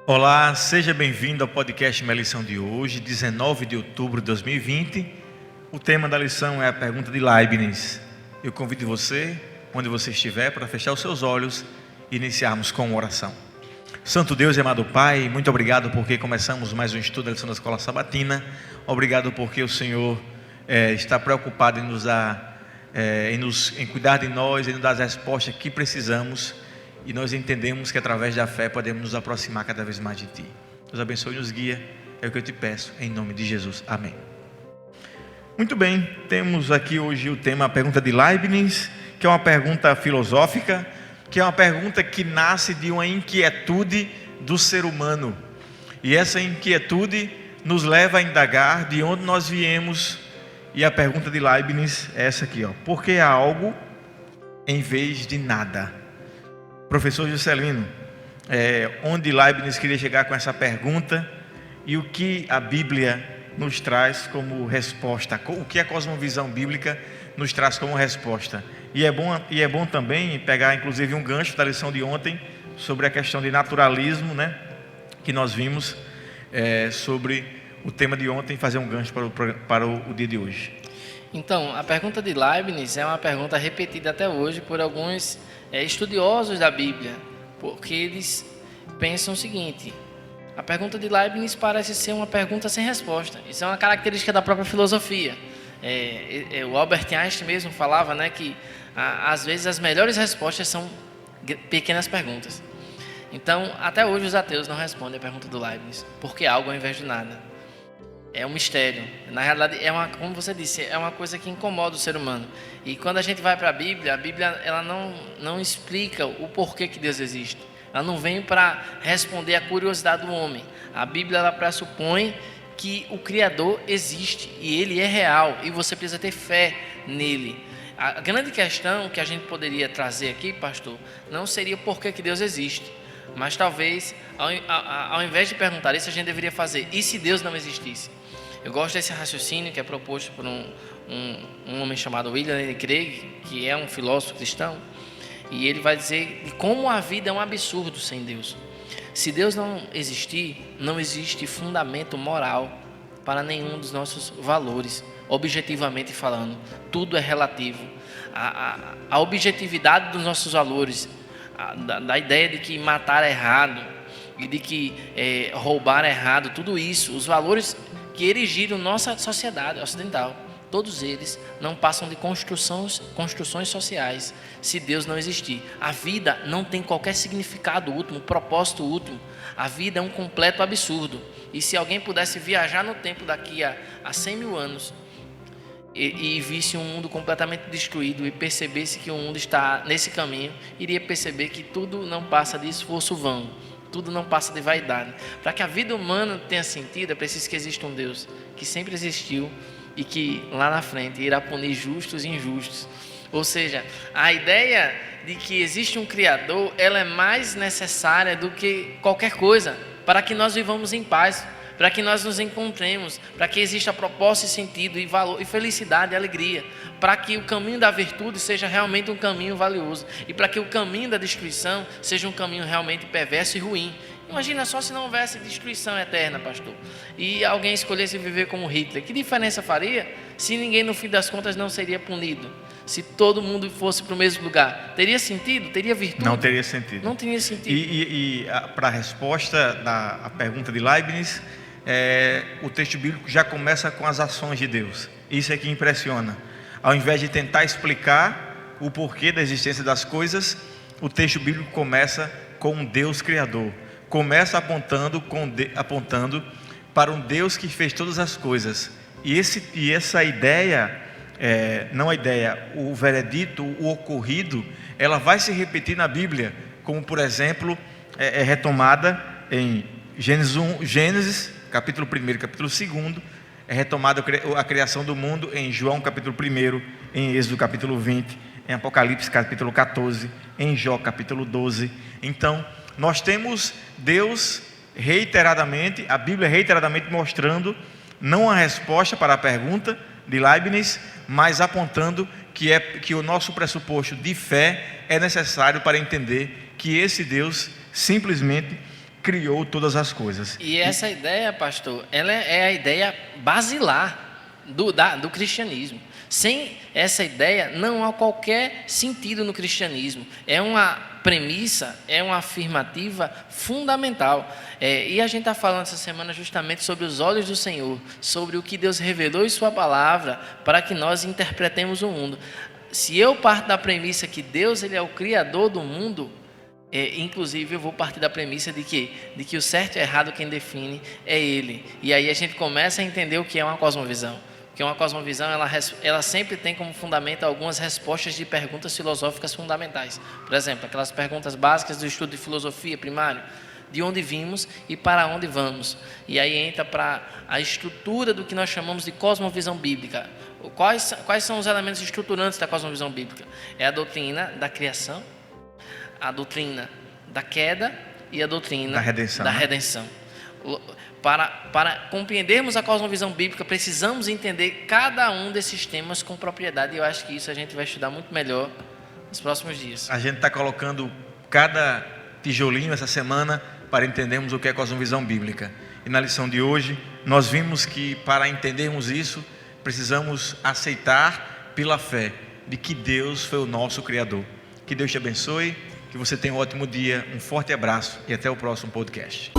Olá, seja bem-vindo ao podcast Minha Lição de hoje, 19 de outubro de 2020. O tema da lição é a pergunta de Leibniz. Eu convido você, onde você estiver, para fechar os seus olhos e iniciarmos com uma oração. Santo Deus e amado Pai, muito obrigado porque começamos mais um estudo da lição da Escola Sabatina. Obrigado porque o Senhor está preocupado em nos dar, em cuidar de nós, em nos dar as respostas que precisamos. E nós entendemos que através da fé podemos nos aproximar cada vez mais de Ti. Deus abençoe e nos guia, é o que eu te peço, em nome de Jesus, amém. Muito bem, temos aqui hoje o tema, a pergunta de Leibniz, que é uma pergunta filosófica, que é uma pergunta que nasce de uma inquietude do ser humano. E essa inquietude nos leva a indagar de onde nós viemos. E a pergunta de Leibniz é essa aqui, por que há algo em vez de nada? Professor Juscelino, onde Leibniz queria chegar com essa pergunta e o que a Bíblia nos traz como resposta, o que a cosmovisão bíblica nos traz como resposta. E é bom também pegar inclusive um gancho da lição de ontem sobre a questão de naturalismo, né, que nós vimos sobre o tema de ontem, fazer um gancho para o dia de hoje. Então, a pergunta de Leibniz é uma pergunta repetida até hoje por alguns estudiosos da Bíblia, porque eles pensam o seguinte: a pergunta de Leibniz parece ser uma pergunta sem resposta. Isso é uma característica da própria filosofia. O Albert Einstein mesmo falava, né, que às vezes as melhores respostas são pequenas perguntas. Então, até hoje os ateus não respondem a pergunta do Leibniz, porque algo ao invés de nada. É um mistério. Na realidade, como você disse, é uma coisa que incomoda o ser humano. E quando a gente vai para a Bíblia ela não explica o porquê que Deus existe. Ela não vem para responder à curiosidade do homem. A Bíblia ela pressupõe que o Criador existe e Ele é real e você precisa ter fé nele. A grande questão que a gente poderia trazer aqui, pastor, não seria por que Deus existe, mas talvez, ao invés de perguntar isso, a gente deveria fazer: e se Deus não existisse? Eu gosto desse raciocínio que é proposto por um homem chamado William Lane Craig, que é um filósofo cristão, e ele vai dizer de como a vida é um absurdo sem Deus. Se Deus não existir, não existe fundamento moral para nenhum dos nossos valores, objetivamente falando. Tudo é relativo. A objetividade dos nossos valores, da ideia de que matar é errado e de que roubar é errado, tudo isso, os valores que erigiram nossa sociedade ocidental, todos eles não passam de construções sociais. Se Deus não existir, a vida não tem qualquer significado último, propósito último. A vida é um completo absurdo. E se alguém pudesse viajar no tempo daqui a 100 mil anos e visse um mundo completamente destruído e percebesse que o mundo está nesse caminho, iria perceber que tudo não passa de esforço vão, tudo não passa de vaidade. Para que a vida humana tenha sentido, é preciso que exista um Deus que sempre existiu e que lá na frente irá punir justos e injustos. Ou seja, a ideia de que existe um Criador, ela é mais necessária do que qualquer coisa para que nós vivamos em paz, para que nós nos encontremos, para que exista propósito e sentido e valor e felicidade e alegria, para que o caminho da virtude seja realmente um caminho valioso e para que o caminho da destruição seja um caminho realmente perverso e ruim. Imagina só se não houvesse destruição eterna, pastor, e alguém escolhesse viver como Hitler. Que diferença faria se ninguém no fim das contas não seria punido? Se todo mundo fosse para o mesmo lugar, teria sentido? Teria virtude? Não teria sentido. Não teria sentido. E para a resposta da pergunta de Leibniz, o texto bíblico já começa com as ações de Deus. Isso é que impressiona. Ao invés de tentar explicar o porquê da existência das coisas, o texto bíblico começa com um Deus criador. Começa apontando para um Deus que fez todas as coisas. E essa ideia, não a ideia, o veredito, o ocorrido, ela vai se repetir na Bíblia, como por exemplo, é retomada em Gênesis capítulo 1, capítulo 2, é retomada a criação do mundo em João capítulo 1, em Êxodo capítulo 20, em Apocalipse capítulo 14, em Jó capítulo 12. Então, nós temos Deus reiteradamente, a Bíblia reiteradamente mostrando, não a resposta para a pergunta de Leibniz, mas apontando que o nosso pressuposto de fé é necessário para entender que esse Deus simplesmente criou todas as coisas. E essa ideia, pastor, ela é a ideia basilar do cristianismo. Sem essa ideia, não há qualquer sentido no cristianismo. É uma premissa, é uma afirmativa fundamental. E a gente está falando essa semana justamente sobre os olhos do Senhor, sobre o que Deus revelou em sua palavra para que nós interpretemos o mundo. Se eu parto da premissa que Deus ele é o criador do mundo, inclusive eu vou partir da premissa de que o certo e o errado quem define é Ele. E aí a gente começa a entender o que é uma cosmovisão. Porque uma cosmovisão ela sempre tem como fundamento algumas respostas de perguntas filosóficas fundamentais. Por exemplo, aquelas perguntas básicas do estudo de filosofia primário. De onde vimos e para onde vamos. E aí entra para a estrutura do que nós chamamos de cosmovisão bíblica. Quais são os elementos estruturantes da cosmovisão bíblica? É a doutrina da criação, a doutrina da queda e a doutrina da redenção. Para compreendermos a cosmovisão bíblica, precisamos entender cada um desses temas com propriedade. E eu acho que isso a gente vai estudar muito melhor nos próximos dias. A gente está colocando cada tijolinho essa semana para entendermos o que é cosmovisão bíblica. E na lição de hoje, nós vimos que para entendermos isso, precisamos aceitar pela fé de que Deus foi o nosso Criador. Que Deus te abençoe, que você tenha um ótimo dia, um forte abraço e até o próximo podcast.